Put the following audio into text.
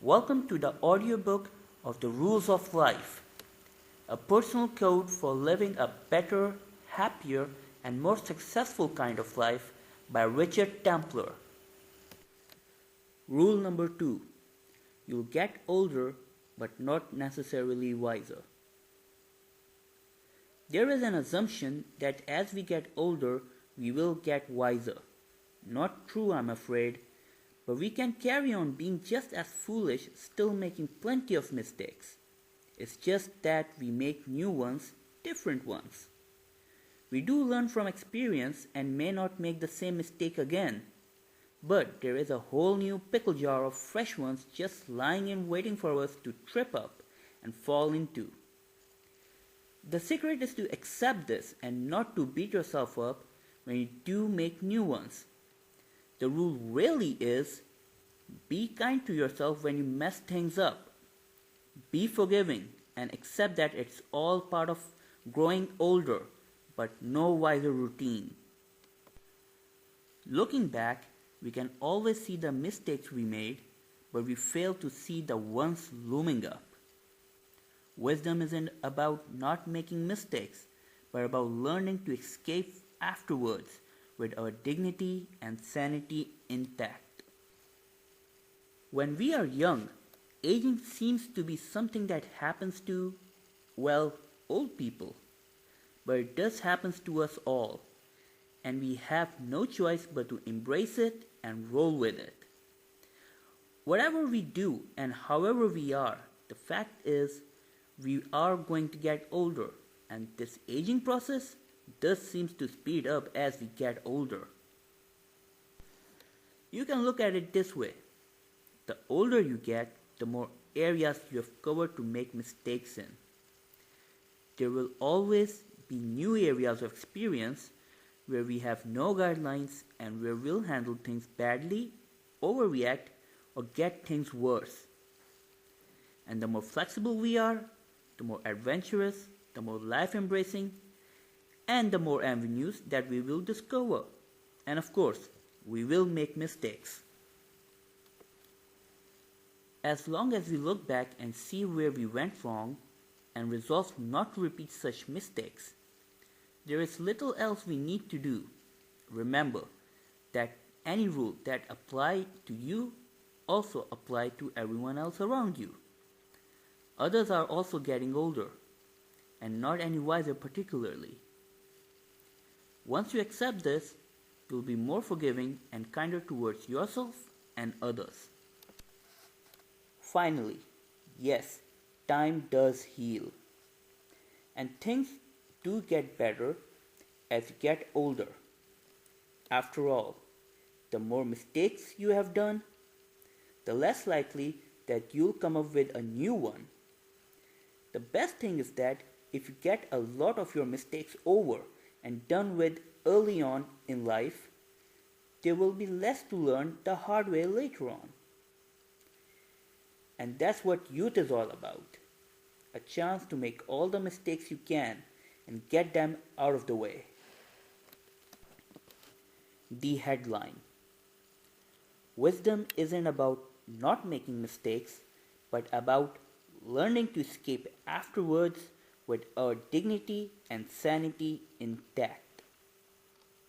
Welcome to the audiobook of The Rules of Life, a personal code for living a better, happier, and more successful kind of life by Richard Templer. Rule number 2. You'll get older but not necessarily wiser. There is an assumption that as we get older, we will get wiser. Not true, I'm afraid. But we can carry on being just as foolish, still making plenty of mistakes. It's just that we make new ones, different ones. We do learn from experience and may not make the same mistake again. But there is a whole new pickle jar of fresh ones just lying in waiting for us to trip up and fall into. The secret is to accept this and not to beat yourself up when you do make new ones. The rule really is, be kind to yourself when you mess things up. Be forgiving and accept that it's all part of growing older, but no wiser routine. Looking back, we can always see the mistakes we made, but we fail to see the ones looming up. Wisdom isn't about not making mistakes, but about learning to escape afterwards with our dignity and sanity intact. When we are young, aging seems to be something that happens to, well, old people. But it does happen to us all, and we have no choice but to embrace it and roll with it. Whatever we do and however we are, the fact is we are going to get older, and this aging process does seem to speed up as we get older. You can look at it this way. The older you get, the more areas you have covered to make mistakes in. There will always be new areas of experience where we have no guidelines and where we'll handle things badly, overreact, or get things worse. And the more flexible we are, the more adventurous, the more life-embracing, and the more avenues that we will discover. And of course, we will make mistakes. As long as we look back and see where we went wrong and resolve not to repeat such mistakes, there is little else we need to do. Remember that any rule that apply to you also apply to everyone else around you. Others are also getting older, and not any wiser particularly. Once you accept this, you'll be more forgiving and kinder towards yourself and others. Finally, yes, time does heal. And things do get better as you get older. After all, the more mistakes you have done, the less likely that you'll come up with a new one. The best thing is that if you get a lot of your mistakes over and done with early on in life, there will be less to learn the hard way later on. And that's what youth is all about. A chance to make all the mistakes you can and get them out of the way. The headline. Wisdom isn't about not making mistakes, but about learning to escape afterwards with our dignity and sanity intact.